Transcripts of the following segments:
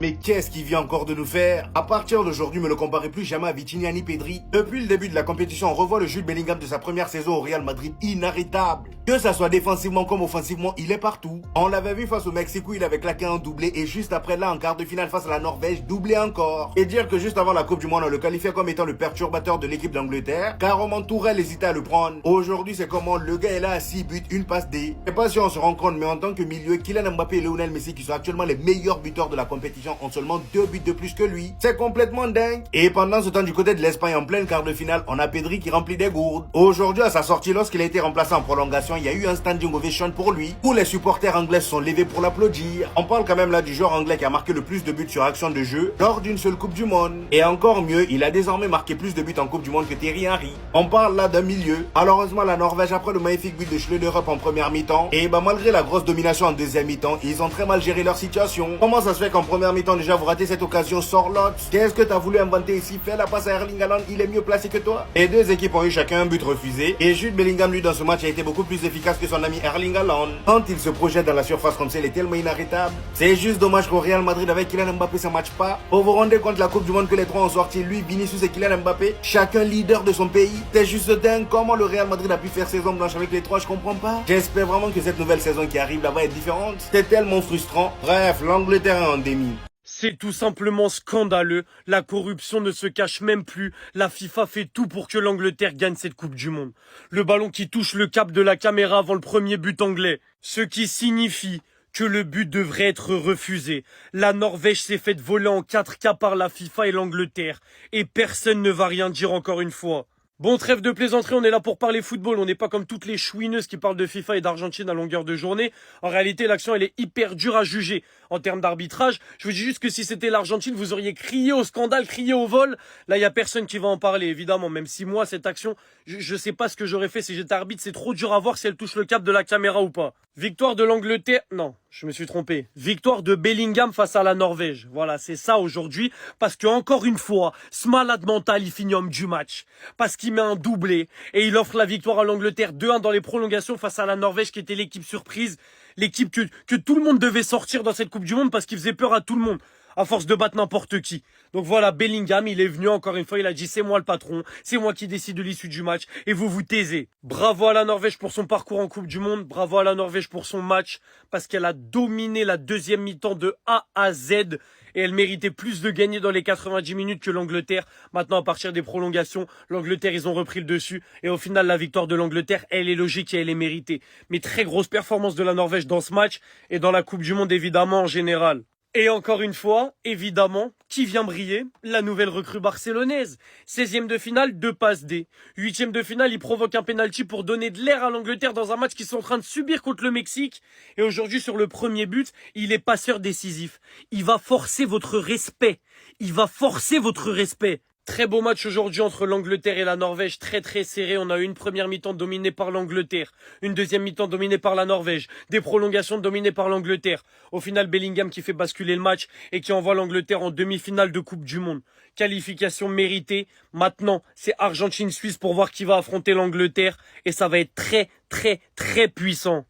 Mais qu'est-ce qu'il vient encore de nous faire? À partir d'aujourd'hui, ne me le comparez plus jamais à Vitinha ni Pedri. Depuis le début de la compétition, on revoit le Jude Bellingham de sa première saison au Real Madrid inarrêtable. Que ça soit défensivement comme offensivement, il est partout. On l'avait vu face au Mexique où il avait claqué un doublé et juste après là, en quart de finale face à la Norvège, doublé encore. Et dire que juste avant la Coupe du Monde, on le qualifiait comme étant le perturbateur de l'équipe d'Angleterre, carrément Tourelle hésitait à le prendre. Aujourd'hui, c'est comment le gars est là à 6 buts, une passe D. Je sais pas si on se rend compte, mais en tant que milieu, Kylian Mbappé et Lionel Messi, qui sont actuellement les meilleurs buteurs de la compétition, ont seulement 2 buts de plus que lui. C'est complètement dingue. Et pendant ce temps, du côté de l'Espagne, en pleine quart de finale, on a Pedri qui remplit des gourdes. Aujourd'hui, à sa sortie, lorsqu'il a été remplacé en prolongation, il y a eu un standing ovation pour lui, où les supporters anglais sont levés pour l'applaudir. On parle quand même là du joueur anglais qui a marqué le plus de buts sur action de jeu lors d'une seule Coupe du Monde. Et encore mieux, il a désormais marqué plus de buts en Coupe du Monde que Thierry Henry. On parle là d'un milieu. Malheureusement, la Norvège, après le magnifique but de Schleuderup en première mi-temps, et malgré la grosse domination en deuxième mi-temps, ils ont très mal géré leur situation. Comment ça se fait qu'en première mi-temps déjà vous ratez cette occasion? Sorlotte, qu'est-ce que t'as voulu inventer ici? Fais la passe à Erling Haaland, il est mieux placé que toi. Les deux équipes ont eu chacun un but refusé, et Jude Bellingham lui dans ce match a été beaucoup plus efficace que son ami Erling Haaland. Quand il se projette dans la surface comme ça, il est tellement inarrêtable. C'est juste dommage qu'au Real Madrid avec Kylian Mbappé ça match pas. Vous vous rendez compte la Coupe du Monde que les trois ont sorti, lui, Vinicius et Kylian Mbappé, chacun leader de son pays. C'est juste dingue comment le Real Madrid a pu faire saison blanche avec les trois, je comprends pas. J'espère vraiment que cette nouvelle saison qui arrive là va être différente. C'est tellement frustrant. Bref, l'Angleterre est en déni. C'est tout simplement scandaleux. La corruption ne se cache même plus. La FIFA fait tout pour que l'Angleterre gagne cette Coupe du Monde. Le ballon qui touche le cap de la caméra avant le premier but anglais. Ce qui signifie que le but devrait être refusé. La Norvège s'est faite voler en 4K par la FIFA et l'Angleterre. Et personne ne va rien dire encore une fois. Bon, trêve de plaisanterie, on est là pour parler football. On n'est pas comme toutes les chouineuses qui parlent de FIFA et d'Argentine à longueur de journée. En réalité, l'action, elle est hyper dure à juger en termes d'arbitrage. Je vous dis juste que si c'était l'Argentine, vous auriez crié au scandale, crié au vol. Là, il y a personne qui va en parler, évidemment. Même si moi, cette action, je sais pas ce que j'aurais fait si j'étais arbitre. C'est trop dur à voir si elle touche le cap de la caméra ou pas. Victoire de l'Angleterre. Non, je me suis trompé. Victoire de Bellingham face à la Norvège. Voilà, c'est ça aujourd'hui. Parce que, encore une fois, ce malade mental, il finit homme du match. Parce qu'il met un doublé et il offre la victoire à l'Angleterre 2-1 dans les prolongations face à la Norvège qui était l'équipe surprise, l'équipe que tout le monde devait sortir dans cette Coupe du Monde parce qu'il faisait peur à tout le monde à force de battre n'importe qui. Donc voilà, Bellingham, il est venu encore une fois, il a dit c'est moi le patron, c'est moi qui décide de l'issue du match et vous vous taisez. Bravo à la Norvège pour son parcours en Coupe du Monde, bravo à la Norvège pour son match parce qu'elle a dominé la deuxième mi-temps de A à Z et elle méritait plus de gagner dans les 90 minutes que l'Angleterre. Maintenant, à partir des prolongations, l'Angleterre, ils ont repris le dessus et au final, la victoire de l'Angleterre, elle est logique et elle est méritée. Mais très grosse performance de la Norvège dans ce match et dans la Coupe du Monde évidemment en général. Et encore une fois, évidemment, qui vient briller? La nouvelle recrue barcelonaise. 16e de finale, 2 passes D. 8e de finale, il provoque un penalty pour donner de l'air à l'Angleterre dans un match qu'ils sont en train de subir contre le Mexique. Et aujourd'hui, sur le premier but, il est passeur décisif. Il va forcer votre respect. Il va forcer votre respect. Très beau match aujourd'hui entre l'Angleterre et la Norvège, très très serré. On a eu une première mi-temps dominée par l'Angleterre, une deuxième mi-temps dominée par la Norvège, des prolongations dominées par l'Angleterre. Au final, Bellingham qui fait basculer le match et qui envoie l'Angleterre en demi-finale de Coupe du Monde. Qualification méritée. Maintenant, c'est Argentine-Suisse pour voir qui va affronter l'Angleterre et ça va être très très très puissant.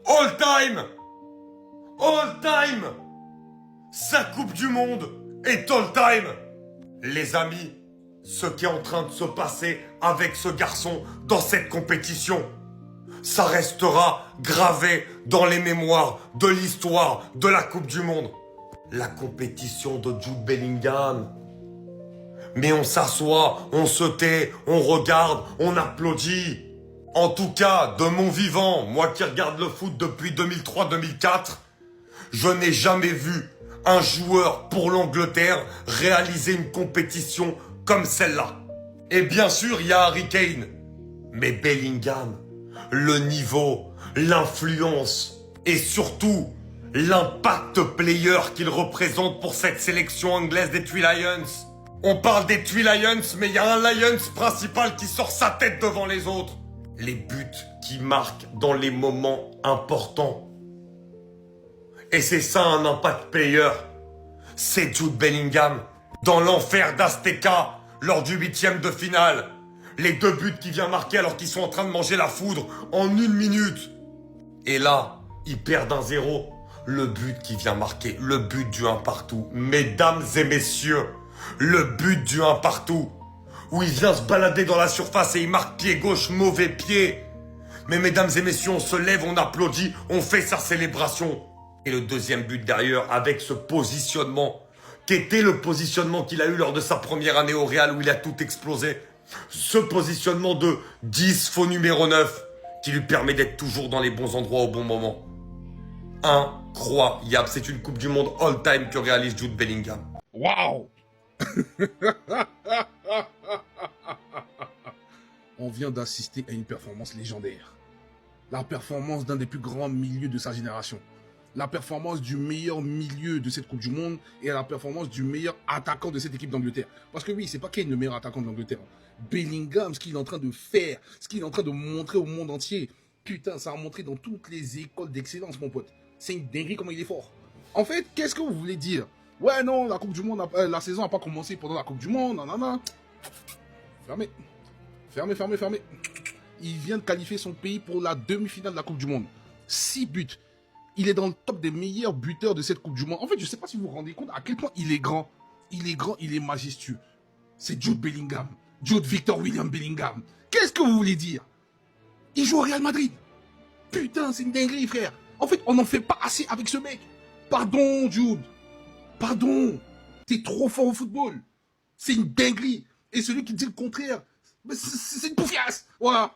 All time! All time! Sa Coupe du Monde est all time! Les amis, ce qui est en train de se passer avec ce garçon dans cette compétition, ça restera gravé dans les mémoires de l'histoire de la Coupe du Monde. La compétition de Jude Bellingham. Mais on s'assoit, on se tait, on regarde, on applaudit. En tout cas, de mon vivant, moi qui regarde le foot depuis 2003-2004, je n'ai jamais vu un joueur pour l'Angleterre réaliser une compétition comme celle-là. Et bien sûr, il y a Harry Kane. Mais Bellingham, le niveau, l'influence et surtout l'impact player qu'il représente pour cette sélection anglaise des Three Lions. On parle des Three Lions, mais il y a un Lions principal qui sort sa tête devant les autres. Les buts qui marquent dans les moments importants. Et c'est ça un impact player. C'est Jude Bellingham. Dans l'enfer d'Azteca, lors du 8e de finale. Les 2 buts qu'il vient marquer alors qu'ils sont en train de manger la foudre en 1 minute. Et là, ils perdent 1-0. le but qui vient marquer, le but du 1 partout. Mesdames et messieurs, le but du 1 partout. Où il vient se balader dans la surface et il marque pied gauche, mauvais pied. Mais mesdames et messieurs, on se lève, on applaudit, on fait sa célébration. Et le deuxième but derrière, avec ce positionnement, qui était le positionnement qu'il a eu lors de sa première année au Real où il a tout explosé. Ce positionnement de 10 faux numéro 9 qui lui permet d'être toujours dans les bons endroits au bon moment. Incroyable, c'est une Coupe du Monde all-time que réalise Jude Bellingham. Waouh. On vient d'assister à une performance légendaire. La performance d'un des plus grands milieux de sa génération. La performance du meilleur milieu de cette Coupe du Monde et la performance du meilleur attaquant de cette équipe d'Angleterre. Parce que oui, c'est pas Kane le meilleur attaquant de l'Angleterre. Bellingham, ce qu'il est en train de faire, ce qu'il est en train de montrer au monde entier. Putain, ça a montré dans toutes les écoles d'excellence, mon pote. C'est une dinguerie comment il est fort. En fait, qu'est-ce que vous voulez dire? Ouais, non, la Coupe du Monde, la saison n'a pas commencé pendant la Coupe du Monde, nanana. Fermez. Fermez. Il vient de qualifier son pays pour la demi-finale de la Coupe du Monde. 6 buts. Il est dans le top des meilleurs buteurs de cette Coupe du Monde. En fait, je ne sais pas si vous vous rendez compte à quel point il est grand. Il est grand, il est majestueux. C'est Jude Bellingham. Jude Victor William Bellingham. Qu'est-ce que vous voulez dire? Il joue au Real Madrid. Putain, c'est une dinguerie, frère. En fait, on n'en fait pas assez avec ce mec. Pardon, Jude. Pardon. T'es trop fort au football. C'est une dinguerie. Et celui qui dit le contraire, c'est une poufiasse. Voilà.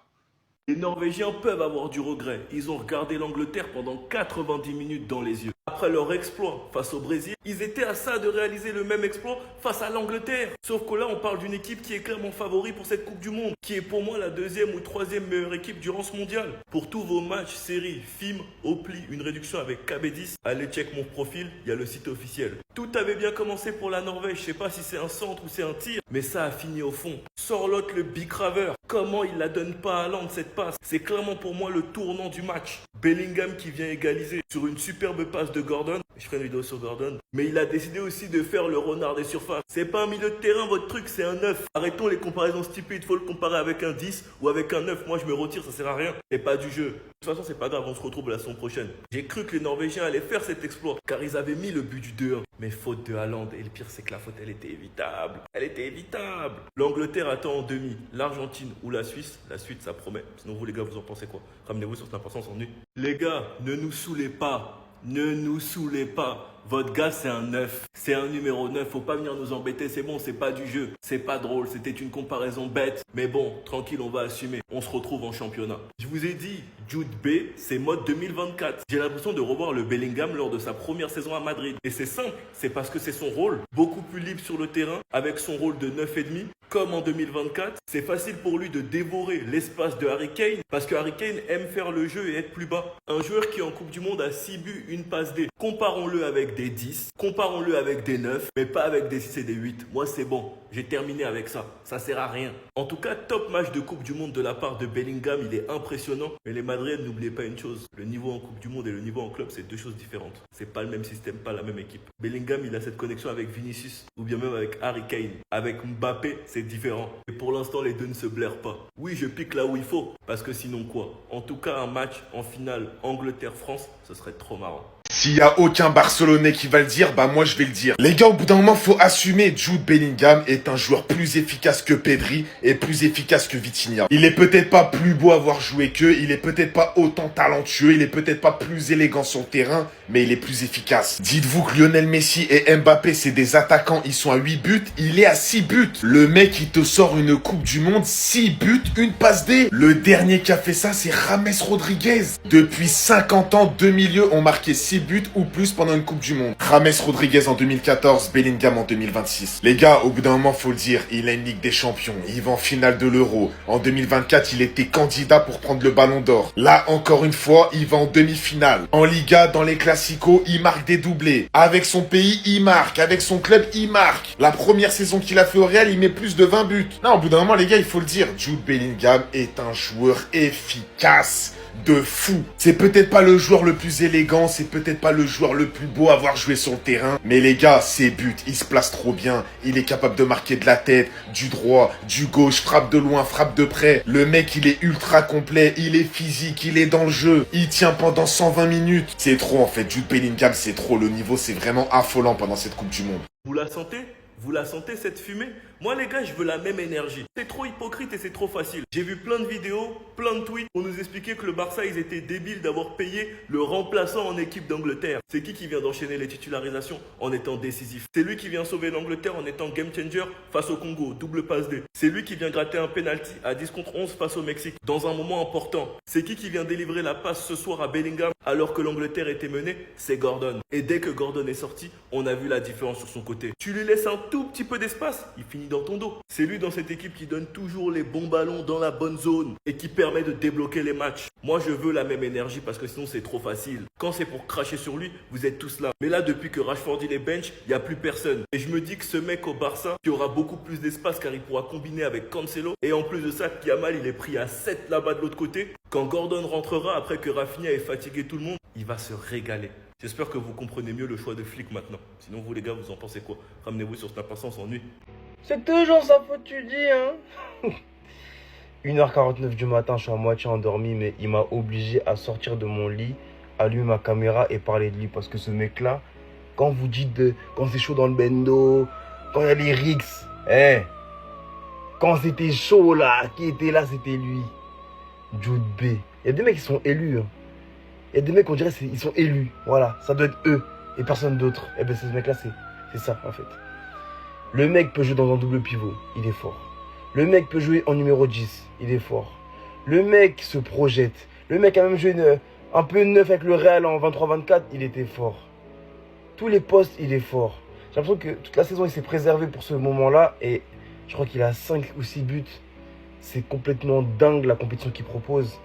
Les Norvégiens peuvent avoir du regret. Ils ont regardé l'Angleterre pendant 90 minutes dans les yeux. Après leur exploit face au Brésil, ils étaient à ça de réaliser le même exploit face à l'Angleterre. Sauf que là, on parle d'une équipe qui est clairement favori pour cette Coupe du Monde, qui est pour moi la deuxième ou troisième meilleure équipe durant ce mondial. Pour tous vos matchs, séries, films, Opli, une réduction avec KB10, allez check mon profil, il y a le site officiel. Tout avait bien commencé pour la Norvège, je sais pas si c'est un centre ou c'est un tir, mais ça a fini au fond. Sorloth le bicraveur, comment il la donne pas à Haaland cette passe? C'est clairement pour moi le tournant du match. Bellingham qui vient égaliser sur une superbe passe de Gordon. Je ferai une vidéo sur Gordon. Mais il a décidé aussi de faire le renard des surfaces. C'est pas un milieu de terrain, votre truc, c'est un 9. Arrêtons les comparaisons stupides. Faut le comparer avec un 10 ou avec un 9. Moi, je me retire, ça sert à rien. C'est pas du jeu. De toute façon, c'est pas grave, on se retrouve la saison prochaine. J'ai cru que les Norvégiens allaient faire cet exploit car ils avaient mis le but du 2-1. Mais faute de Haaland. Et le pire, c'est que la faute, elle était évitable. Elle était évitable. L'Angleterre attend en demi. L'Argentine ou la Suisse. La suite, ça promet. Sinon, vous, les gars, vous en pensez quoi? Ramenez-vous sur cette importance en nu. Les gars, ne nous saoulez pas. Ne nous saoulez pas. Votre gars, c'est un 9. C'est un numéro 9. Faut pas venir nous embêter. C'est bon, c'est pas du jeu. C'est pas drôle. C'était une comparaison bête. Mais bon, tranquille, on va assumer. On se retrouve en championnat. Je vous ai dit, Jude B, c'est mode 2024. J'ai l'impression de revoir le Bellingham lors de sa première saison à Madrid. Et c'est simple. C'est parce que c'est son rôle. Beaucoup plus libre sur le terrain. Avec son rôle de 9,5. Comme en 2024, c'est facile pour lui de dévorer l'espace de Harry Kane parce que Harry Kane aime faire le jeu et être plus bas. Un joueur qui en Coupe du Monde a 6 buts, une passe D. Comparons-le avec des 10, comparons-le avec des 9, mais pas avec des 6 et des 8. Moi, c'est bon. J'ai terminé avec ça. Ça sert à rien. En tout cas, top match de Coupe du Monde de la part de Bellingham. Il est impressionnant. Mais les Madrides, n'oubliez pas une chose. Le niveau en Coupe du Monde et le niveau en club, c'est deux choses différentes. C'est pas le même système, pas la même équipe. Bellingham, il a cette connexion avec Vinicius ou bien même avec Harry Kane. Avec Mbappé, c'est différent. Et pour l'instant, les deux ne se blairent pas. Oui, je pique là où il faut. Parce que sinon quoi? En tout cas, un match en finale Angleterre-France, ce serait trop marrant. S'il y a aucun Barcelonais qui va le dire, bah moi je vais le dire. Les gars, au bout d'un moment, faut assumer. Jude Bellingham est un joueur plus efficace que Pedri et plus efficace que Vitinha. Il est peut-être pas plus beau à voir jouer qu'eux, il est peut-être pas autant talentueux, il est peut-être pas plus élégant sur le terrain, mais il est plus efficace. Dites-vous que Lionel Messi et Mbappé, c'est des attaquants, ils sont à 8 buts, il est à 6 buts. Le mec, il te sort une Coupe du Monde, 6 buts, une passe D. Le dernier qui a fait ça, c'est James Rodriguez. Depuis 50 ans, deux milieux ont marqué 6 buts ou plus pendant une Coupe du Monde. James Rodriguez en 2014, Bellingham en 2026. Les gars, au bout d'un moment, faut le dire, il a une Ligue des Champions, il va en finale de l'Euro. En 2024, il était candidat pour prendre le Ballon d'Or. Là, encore une fois, il va en demi-finale. En Liga, dans les Classicos, il marque des doublés. Avec son pays, il marque. Avec son club, il marque. La première saison qu'il a fait au Real, il met plus de 20 buts. Non, au bout d'un moment, les gars, il faut le dire, Jude Bellingham est un joueur efficace. de fou. C'est peut-être pas le joueur le plus élégant, c'est peut-être pas le joueur le plus beau à avoir joué sur le terrain, mais les gars, ses buts, il se place trop bien. Il est capable de marquer de la tête, du droit, du gauche, frappe de loin, frappe de près. Le mec, il est ultra complet, il est physique, il est dans le jeu. Il tient pendant 120 minutes. C'est trop en fait, Jude Bellingham, c'est trop. Le niveau, c'est vraiment affolant pendant cette Coupe du Monde. Vous la sentez? Vous la sentez cette fumée? Moi les gars, je veux la même énergie. C'est trop hypocrite et c'est trop facile. J'ai vu plein de vidéos, plein de tweets pour nous expliquer que le Barça, ils étaient débiles d'avoir payé le remplaçant en équipe d'Angleterre. C'est qui vient d'enchaîner les titularisations en étant décisif? C'est lui qui vient sauver l'Angleterre en étant game changer face au Congo, double passe D. C'est lui qui vient gratter un penalty à 10 contre 11 face au Mexique dans un moment important. C'est qui vient délivrer la passe ce soir à Bellingham alors que l'Angleterre était menée? C'est Gordon. Et dès que Gordon est sorti, on a vu la différence sur son côté. Tu lui laisses un tout petit peu d'espace, il finit dans ton dos. C'est lui dans cette équipe qui donne toujours les bons ballons dans la bonne zone et qui permet de débloquer les matchs. Moi, je veux la même énergie parce que sinon, c'est trop facile. Quand c'est pour cracher sur lui, vous êtes tous là. Mais là, depuis que Rashford il est bench, il n'y a plus personne. Et je me dis que ce mec au Barça, qui aura beaucoup plus d'espace car il pourra combiner avec Cancelo. Et en plus de ça, Yamal, il est pris à 7 là-bas de l'autre côté. Quand Gordon rentrera après que Rafinha ait fatigué tout le monde, il va se régaler. J'espère que vous comprenez mieux le choix de Flick maintenant. Sinon, vous les gars, vous en pensez quoi? Ramenez-vous sur Snap, on s'ennuie. C'est toujours sa faute, tu dis, hein. 1h49 du matin, je suis à moitié endormi, mais il m'a obligé à sortir de mon lit, allumer ma caméra et parler de lui. Parce que ce mec-là, quand vous dites quand c'est chaud dans le bendo, quand il y a les rigs, quand c'était chaud là, qui était là, c'était lui. Jude B. Il y a des mecs qui sont élus. Hein. Il y a des mecs, on dirait, ils sont élus. Voilà, ça doit être eux et personne d'autre. Et bien, ce mec-là, c'est ça, en fait. Le mec peut jouer dans un double pivot, il est fort. Le mec peut jouer en numéro 10, il est fort. Le mec se projette. Le mec a même joué un peu neuf avec le Real en 23-24, il était fort. Tous les postes, il est fort. J'ai l'impression que toute la saison, il s'est préservé pour ce moment-là. Et je crois qu'il a 5 ou 6 buts. C'est complètement dingue la compétition qu'il propose.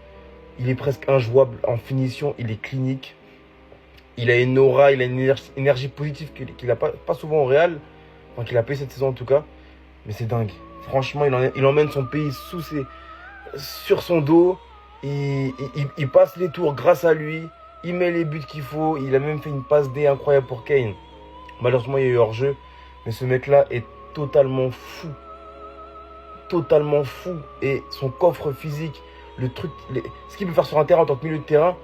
Il est presque injouable en finition, il est clinique. Il a une aura, il a une énergie positive qu'il n'a pas souvent au Real. Enfin, qu'il a payé cette saison en tout cas. Mais c'est dingue. Franchement, il emmène son pays sur son dos. Il passe les tours grâce à lui. Il met les buts qu'il faut. Il a même fait une passe D incroyable pour Kane. Malheureusement, il y a eu hors-jeu. Mais ce mec-là est totalement fou. Totalement fou. Et son coffre physique, ce qu'il peut faire sur un terrain en tant que milieu de terrain,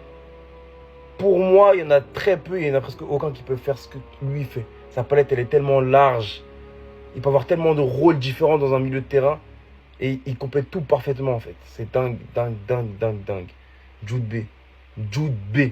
pour moi, il y en a très peu. Il n'y en a presque aucun qui peut faire ce que lui fait. Sa palette, elle est tellement large. Il peut avoir tellement de rôles différents dans un milieu de terrain. Et il complète tout parfaitement, en fait. C'est dingue, dingue, dingue, dingue, dingue. Jude B. Jude B.